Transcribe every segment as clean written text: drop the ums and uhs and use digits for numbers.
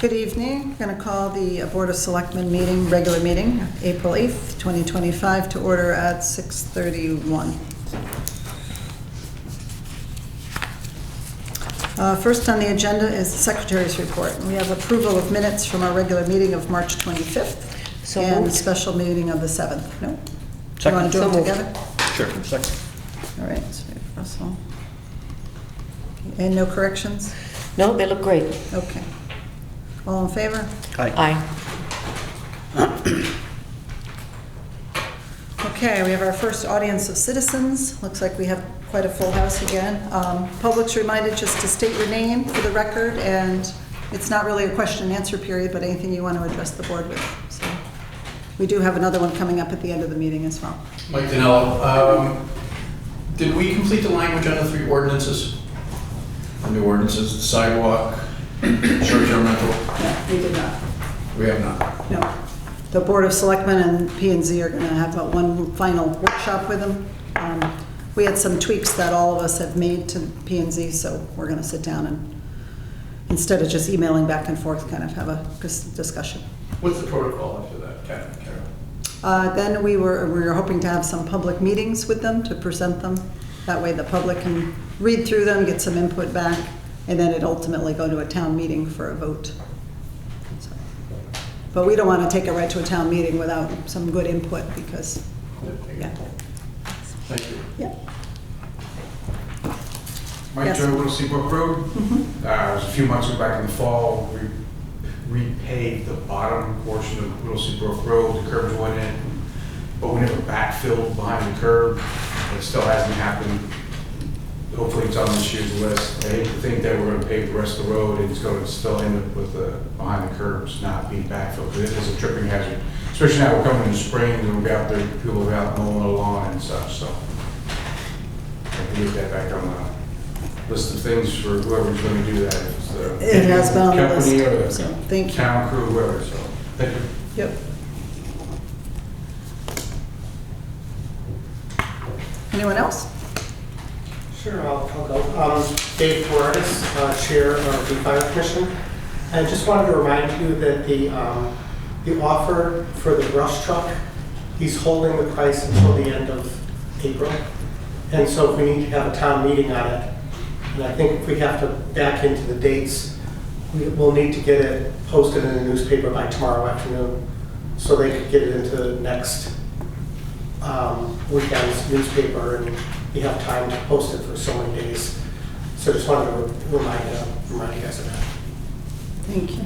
Good evening. I'm going to call the Board of Selectmen meeting, regular meeting, April 8th, 2025, to order at 6:31. First on the agenda is the Secretary's report. We have approval of minutes from our regular meeting of March 25th and the special meeting of the 7th. No? Do you want to do them together? Sure. Second. All right. So we have Russell. And no corrections? No, they look great. Okay. All in favor? Aye. Okay, we have our first audience of citizens. Looks like we have quite a full house again. Public's reminded just to state your name for the record, and it's not really a question and answer period, but anything you want to address the board with. So we do have another one coming up at the end of the meeting as well. Mike Danello. Did we complete the language on the 3 ordinances? The new ordinances, the sidewalk, short-term rental? No, we did not. We have not. No. The Board of Selectmen and P&Z are going to have one final workshop with them. We had some tweaks that all of us have made to P&Z, so we're going to sit down and, instead of just emailing back and forth, kind of have a discussion. What's the protocol after that, Carol? Then we were hoping to have some public meetings with them to present them. That way the public can read through them, get some input back, and then it ultimately go to a town meeting for a vote. So, but we don't want to take it right to a town meeting without some good input because, yeah. Thank you. Yeah. Mike Yes. Joe, Little Seabrook Road. Mm-hmm. It was a few months ago back in the fall. We repaved the bottom portion of Little Seabrook Road. The curbs went in, but we never backfilled behind the curb. It still hasn't happened. Hopefully it's on this year's list. I hate to think that we're going to pave the rest of the road and it's going to still end up with the behind the curbs not being backfilled. Because it is a tripping hazard, especially now we're coming in the spring and we'll be out there, people will be out mowing the lawn and such. So I can get that back on the list of things for whoever's going to do that. If it's the It has been on the company list, or the so thank you. town crew, whoever. So thank you. Yep. Anyone else? Sure, I'll go. Dave Flores, Chair of the Fire Commission. I just wanted to remind you that the offer for the brush truck, he's holding the price until the end of April. And so if we need to have a town meeting on it, and I think if we have to back into the dates, we'll need to get it posted in the newspaper by tomorrow afternoon so they could get it into the next weekend's newspaper, and we have time to post it for so many days. So just wanted to remind you guys of that. Thank you.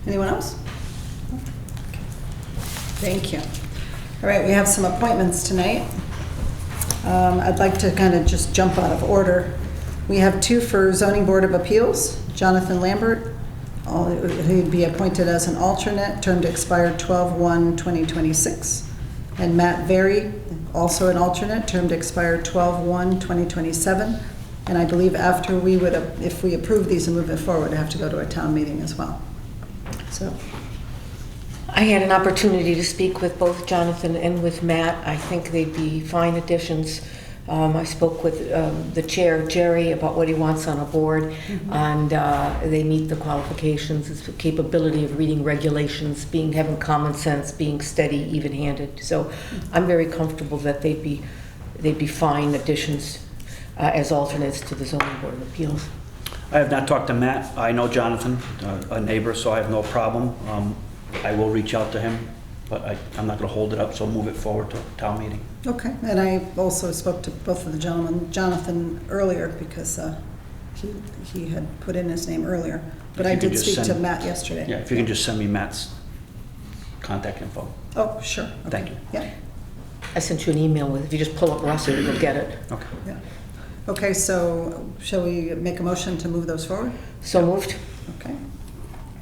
Anyone else? Thank you. All right, we have some appointments tonight. I'd like to kind of just jump out of order. We have 2 for Zoning Board of Appeals. Jonathan Lambert, he'd be appointed as an alternate, term to expire 12/1/2026. And Matt Very, also an alternate, term to expire 12/1/2027. And I believe after we would, if we approve these and move it forward, I have to go to a town meeting as well. So, I had an opportunity to speak with both Jonathan and with Matt. I think they'd be fine additions. I spoke with the chair, Jerry, about what he wants on a board, and they meet the qualifications, the capability of reading regulations, having common sense, being steady, even-handed. So I'm very comfortable that they'd be fine additions as alternates to the Zoning Board of Appeals. I have not talked to Matt. I know Jonathan, a neighbor, so I have no problem. I will reach out to him, but I'm not going to hold it up, so move it forward to town meeting. okay. And I also spoke to both of the gentlemen, Jonathan earlier, because he had put in his name earlier. But If I you could did just speak to send- Matt yesterday. Yeah, if you can just send me Matt's contact info. Oh, sure. Okay. Thank you. Yeah, I sent you an email with, if you just pull up Russell, you'll get it. Okay. yeah. Okay, so shall we make a motion to move those forward? So moved? Okay,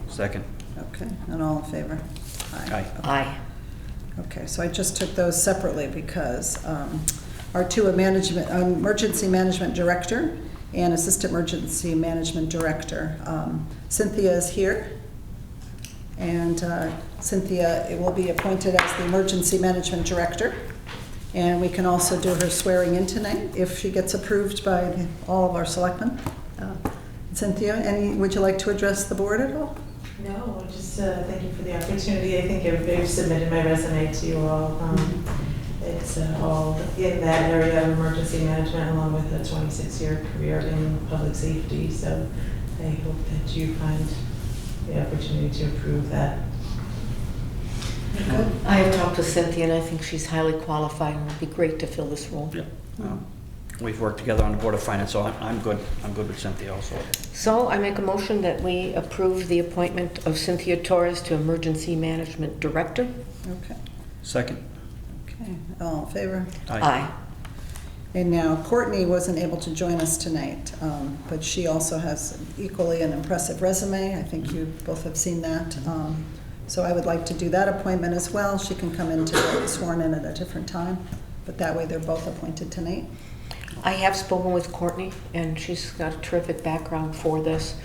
Second. okay, and all in favor? Aye. Aye. Okay, so I just took those separately because our 2 emergency management director and assistant emergency management director. Cynthia is here, and Cynthia will be appointed as the emergency management director. And we can also do her swearing in tonight if she gets approved by all of our selectmen. Cynthia, would you like to address the board at all? No, just thank you for the opportunity. I think I've submitted my resume to you all. It's all in that area of emergency management along with a 26-year career in public safety. So I hope that you find the opportunity to approve that. I have talked to Cynthia, and I think she's highly qualified and would be great to fill this role. Yeah. We've worked together on the Board of Finance, so I'm good. I'm good with Cynthia also. So I make a motion that we approve the appointment of Cynthia Torres to Emergency Management Director. Okay. Second? Okay, all in favor? Aye. And now Courtney wasn't able to join us tonight, but she also has equally an impressive resume. I think you both have seen that. So I would like to do that appointment as well. She can come in to get sworn in at a different time, but that way they're both appointed tonight. I have spoken with Courtney, and she's got a terrific background for this,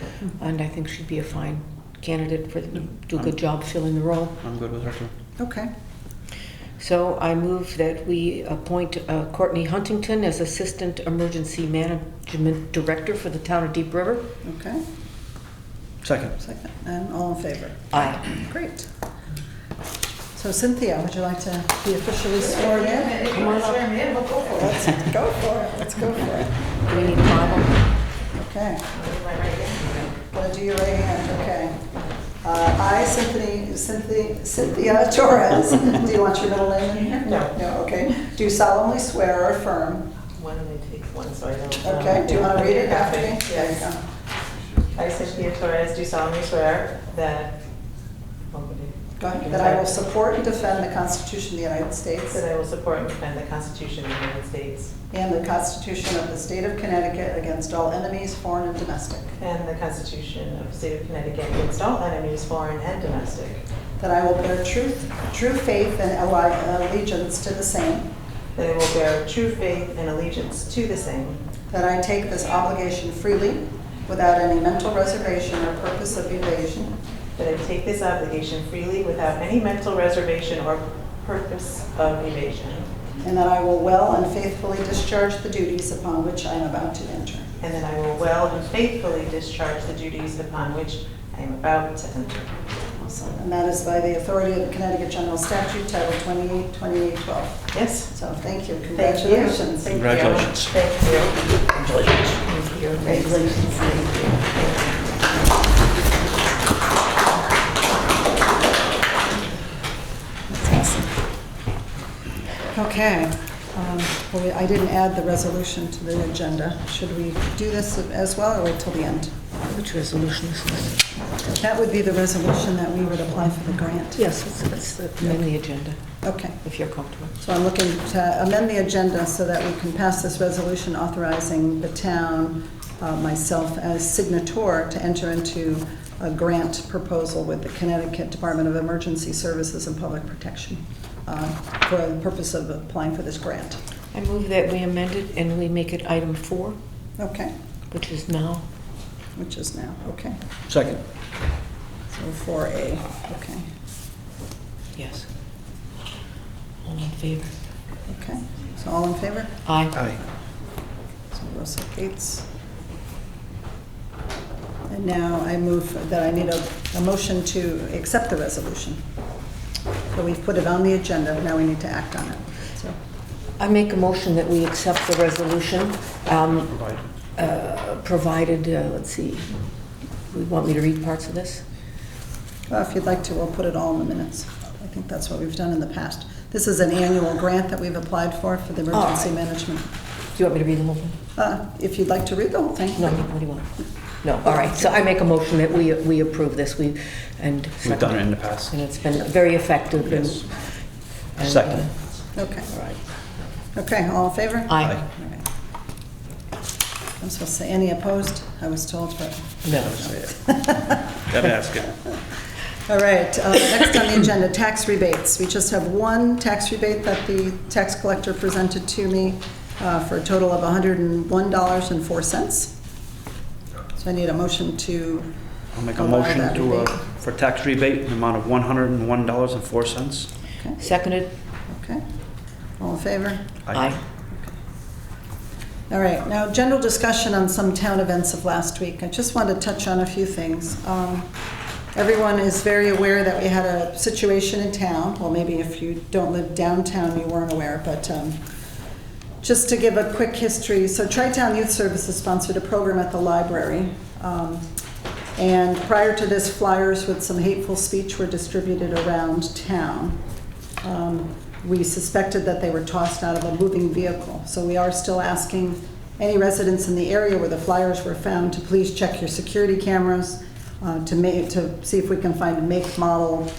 and I think she'd be a fine candidate for, do a good job filling the role. I'm good with her too. Okay, So I move that we appoint Courtney Huntington as Assistant Emergency Management Director for the town of Deep River. okay, Second? second, and all in favor? Aye. Great. So Cynthia, would you like to be officially sworn in? If you want to swear me in, we'll go for it. Let's go for it, let's go for it. Do we need a Bible? Okay, I'll do my right hand. gonna do your right hand, okay. I, Cynthia Torres, do you want your middle name in here? No. No, okay. Do solemnly swear or affirm. One, let me take one so I don't. Okay, do you want to read it after me? Yes. There you I, Cynthia Torres, do solemnly swear that, go. Go ahead. That I will support and defend the Constitution of the United States that I will support and defend the Constitution of the United States and the Constitution of the State of Connecticut against all enemies, foreign and domestic. and the Constitution of the State of Connecticut against all enemies, foreign and domestic. That I will bear true faith and allegiance to the same. That I will bear true faith and allegiance to the same. That I take this obligation freely, without any mental reservation or purpose of evasion. That I take this obligation freely without any mental reservation or purpose of evasion. And that I will well and faithfully discharge the duties upon which I am about to enter. And that I will well and faithfully discharge the duties upon which I am about to enter. Awesome. And that is by the authority of the Connecticut General Statute, Title 28, 2812. Yes? So thank you. Thank you. Congratulations. Thank you. Congratulations. Thank you. Thank you. Congratulations. Thank you. That's awesome. Okay. Well, I didn't add the resolution to the agenda. Should we do this as well or wait till the end? Which resolution is this? That would be the resolution that we would apply for the grant. Yes, let's amend the agenda, Okay. if you're comfortable. So I'm looking to amend the agenda so that we can pass this resolution authorizing the town, myself as signator, to enter into a grant proposal with the Connecticut Department of Emergency Services and Public Protection for the purpose of applying for this grant. I move that we amend it and we make it item 4, Okay, which is now. which is now, okay. Second? So 4A, okay, Yes. All in favor? okay. So all in favor? Aye. Aye. So Russell Gates. And now I move that I need a motion to accept the resolution. So we've put it on the agenda, now we need to act on it. So, I make a motion that we accept the resolution, Provided. provided, let's see, we want me to read parts of this? well, if you'd like to, we'll put it all in the minutes. I think that's what we've done in the past. This is an annual grant that we've applied for the emergency All right. management. Do you want me to read the whole thing? If you'd like to read the whole thing. No, what do you want? No, all right, so I make a motion that we approve this, and. We've done it in the past. And it's been very effective. and- Yes. and, Second. Okay, All right. okay, all in favor? Aye. All right. I'm supposed to say any opposed, I was told, but. No. Gotta ask it. All right, next on the agenda, tax rebates. We just have one tax rebate that the tax collector presented to me for a total of $101.04. So I need a motion to, I'll make a Allow motion that to, rebate. for tax rebate in the amount of $101.04. okay, Seconded? okay. All in favor? Aye. All right, now general discussion on some town events of last week. I just want to touch on a few things. Everyone is very aware that we had a situation in town. Well, maybe if you don't live downtown, you weren't aware, but just to give a quick history. So Tri-Town Youth Services sponsored a program at the library. And prior to this, flyers with some hateful speech were distributed around town. We suspected that they were tossed out of a moving vehicle. So we are still asking any residents in the area where the flyers were found to please check your security cameras to see if we can find a make, model,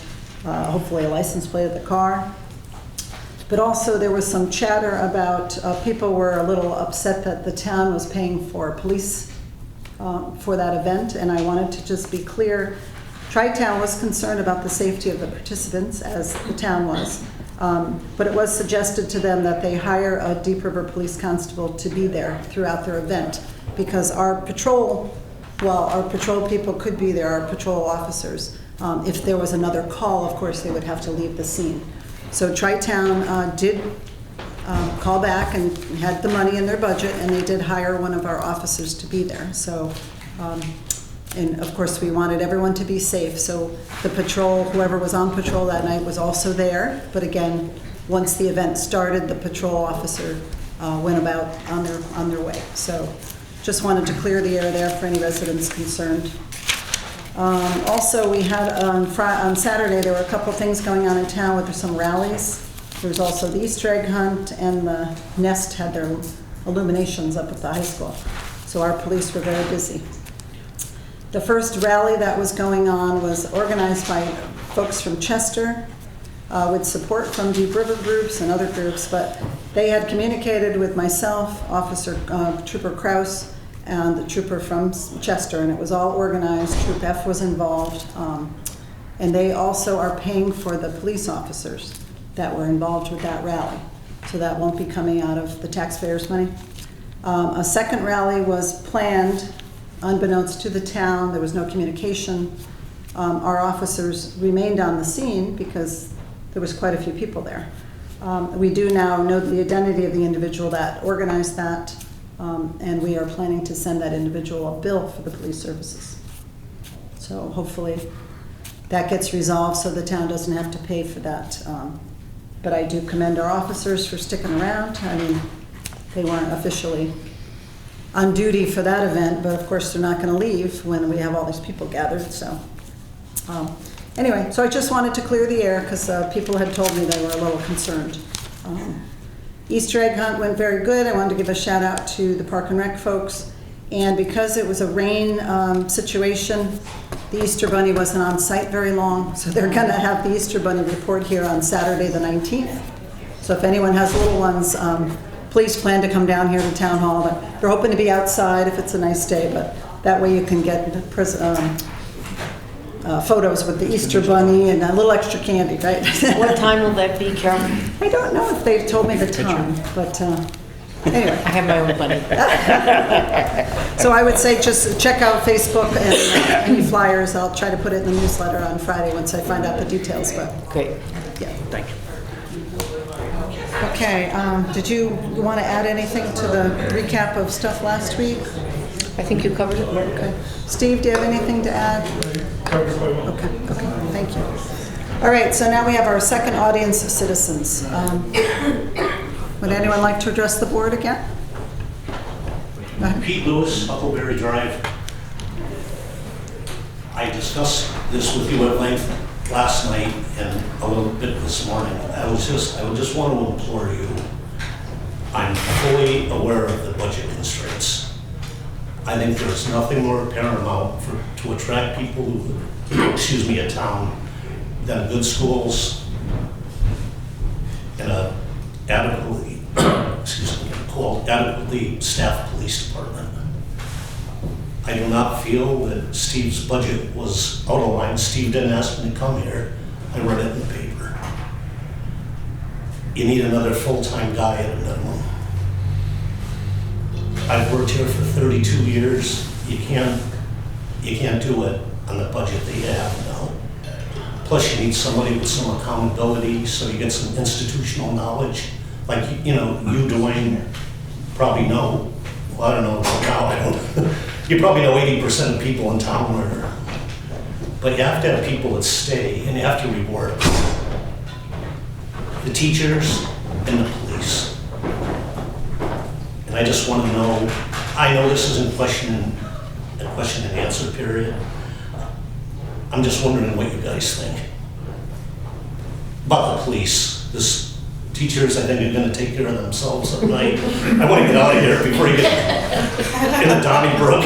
hopefully a license plate of the car. But also there was some chatter about people were a little upset that the town was paying for police for that event. And I wanted to just be clear, Tri-Town was concerned about the safety of the participants, as the town was. But it was suggested to them that they hire a Deep River Police Constable to be there throughout their event, because our patrol, while our patrol people could be there, our patrol officers, if there was another call, of course, they would have to leave the scene. So Tri-Town did call back and had the money in their budget, and they did hire one of our officers to be there. So, and of course, we wanted everyone to be safe. So the patrol, whoever was on patrol that night was also there. But again, once the event started, the patrol officer went about on their way. So just wanted to clear the air there for any residents concerned. Also, we had on Saturday, there were a couple things going on in town with some rallies. There was also the Easter egg hunt, and the Nest had their illuminations up at the high school. So our police were very busy. The first rally that was going on was organized by folks from Chester with support from Deep River groups and other groups, but they had communicated with myself, Trooper Kraus, and the trooper from Chester, and it was all organized. Troop F was involved, and they also are paying for the police officers that were involved with that rally. So that won't be coming out of the taxpayers' money. A second rally was planned unbeknownst to the town. There was no communication. Our officers remained on the scene because there was quite a few people there. We do now know the identity of the individual that organized that, and we are planning to send that individual a bill for the police services. So hopefully that gets resolved so the town doesn't have to pay for that. But I do commend our officers for sticking around. I mean, they weren't officially on duty for that event, but of course they're not going to leave when we have all these people gathered. So anyway, so I just wanted to clear the air because people had told me they were a little concerned. Easter egg hunt went very good. I wanted to give a shout out to the Park and Rec folks. And because it was a rain situation, the Easter Bunny wasn't on site very long, so they're going to have the Easter Bunny report here on Saturday the 19th. So if anyone has little ones, please plan to come down here to Town Hall. But they're hoping to be outside if it's a nice day, but that way you can get photos with the Easter Bunny and a little extra candy, right? What time will that be, Carol? I don't know if they've told me the time, but anyway. I have my own bunny. So I would say just check out Facebook and any flyers. I'll try to put it in the newsletter on Friday once I find out the details, but Great. yeah. Thank you. Okay, did you want to add anything to the recap of stuff last week? I think you covered it. Okay. Steve, do you have anything to add? Okay, thank you. All right, so now we have our second audience of citizens. Would anyone like to address the board again? Go ahead. Pete Lewis, Huckleberry Drive. I discussed this with you at length last night and a little bit this morning. I would just want to implore you, I'm fully aware of the budget constraints. I think there's nothing more paramount to attract people to a town than good schools and a adequately staffed police department. I do not feel that Steve's budget was out of line. Steve didn't ask me to come here. I read it in the paper. You need another full-time guy at a minimum. I've worked here for 32 years. You can't do it on the budget that you have now. Plus, you need somebody with some accountability, so you get some institutional knowledge like, you know, you, Dwayne, probably know, well, I don't know now, I don't, you probably know 80% of people in town, or, but you have to have people that stay, and you have to reward the teachers and the police. And I just want to know, I know this isn't a question and answer period. I'm just wondering what you guys think about the police. This teachers, I think, are going to take care of themselves at night. I want to get out of here before you get in the Donnybrook.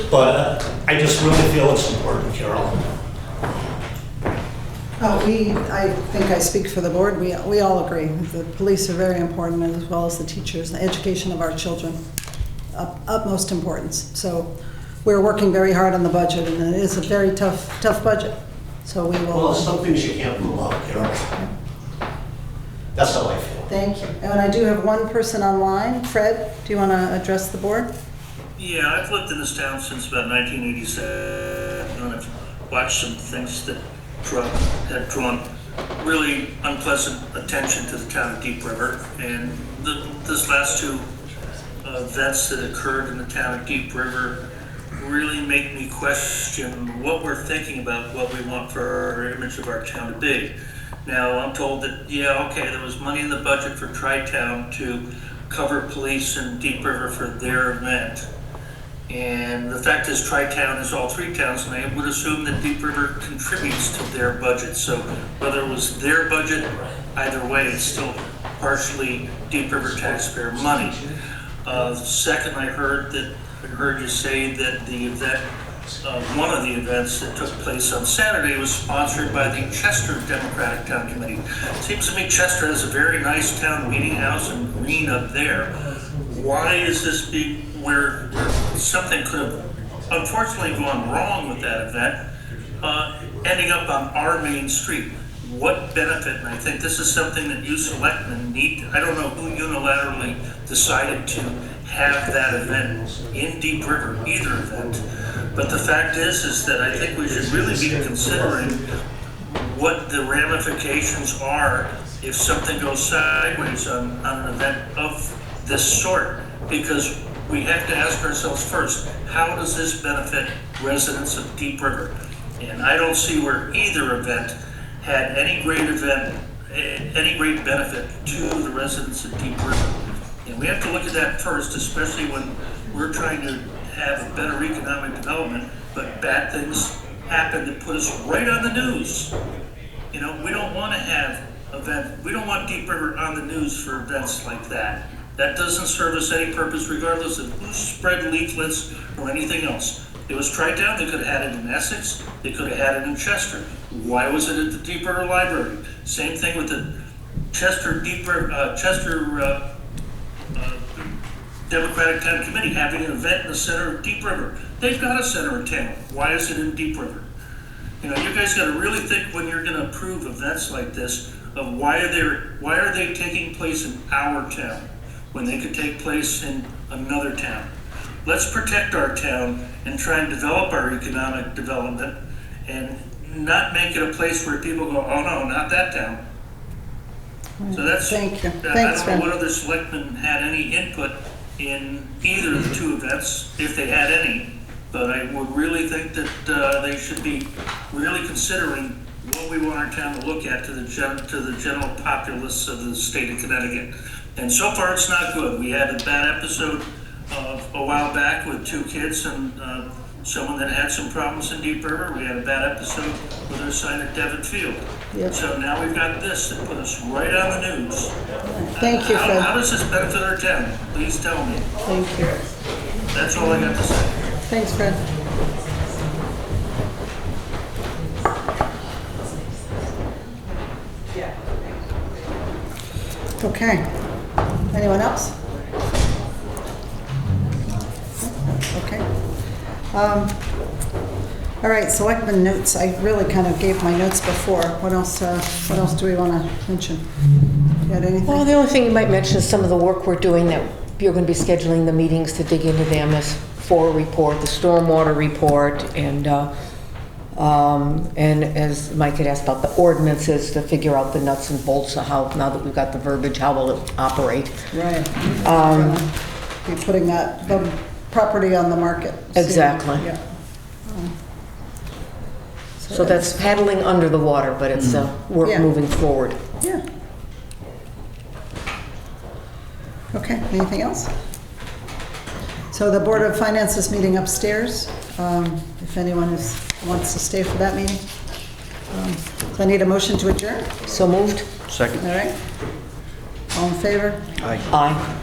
But I just really feel it's important, Carol. I think I speak for the board. We all agree. The police are very important, as well as the teachers, the education of our children, utmost importance. So we're working very hard on the budget, and it is a very tough budget. So we will. Well, there's some things you can't rule out, Carol. That's how I feel. Thank you. And I do have one person online. Fred, do you want to address the board? Yeah, I've lived in this town since about 1987, and I've watched some things that had drawn really unpleasant attention to the town of Deep River. And this last two events that occurred in the town of Deep River really make me question what we're thinking about what we want for our image of our town to be. Now, I'm told that, yeah, okay, there was money in the budget for Tri-Town to cover police in Deep River for their event. And the fact is, Tri-Town is all three towns, and I would assume that Deep River contributes to their budget. So whether it was their budget, either way, it's still partially Deep River taxpayer money. Second, I heard you say that the event, one of the events that took place on Saturday was sponsored by the Chester Democratic Town Committee. Seems to me Chester has a very nice town meeting house and green up there. Why is this where something could have unfortunately gone wrong with that event, ending up on our main street? What benefit? And I think this is something that you selectmen need. I don't know who unilaterally decided to have that event in Deep River, either event. But the fact is that I think we should really be considering what the ramifications are if something goes sideways on an event of this sort. Because we have to ask ourselves first, how does this benefit residents of Deep River? And I don't see where either event had any great benefit to the residents of Deep River. And we have to look at that first, especially when we're trying to have a better economic development, but bad things happen that put us right on the news. You know, we don't want to have we don't want Deep River on the news for events like that. That doesn't serve us any purpose, regardless of who spread leaflets or anything else. It was Tri-Town. They could have had it in Essex. They could have had it in Chester. Why was it at the Deep River Library? Same thing with the Chester Democratic Town Committee having an event in the center of Deep River. They've got a center of town. Why is it in Deep River? You know, you guys got to really think when you're going to approve events like this of why are they taking place in our town when they could take place in another town. Let's protect our town and try and develop our economic development and not make it a place where people go, oh no, not that town. So that's, Thank you. I Thanks, don't know Fred. what other selectmen had any input in either of the two events, if they had any, but I would really think that they should be really considering what we want our town to look at to the general populace of the state of Connecticut. And so far, it's not good. We had a bad episode a while back with two kids and someone that had some problems in Deep River. We had a bad episode with our sign at Devon Field. Yep. So now we've got this that put us right on the news. Thank you, How Fred. does this benefit our town? Please tell me. Thank you. That's all I got to say. Thanks, Fred. Okay. Anyone else? Okay. All right, selectmen notes. I really kind of gave my notes before. What else do we want to mention? You had anything? Well, the only thing you might mention is some of the work we're doing that you're going to be scheduling the meetings to dig into the MS4 report, the stormwater report, and And as Mike had asked about the ordinances, to figure out the nuts and bolts of how, now that we've got the verbiage, how will it operate? Right. Be putting the property on the market. Exactly. Yeah. So that's paddling under the water, but it's work Yeah. moving forward. Yeah. Okay, anything else? So the Board of Finance is meeting upstairs, if anyone wants to stay for that meeting. So I need a motion to adjourn, So moved? Second. all right? All in favor? Aye. Aye.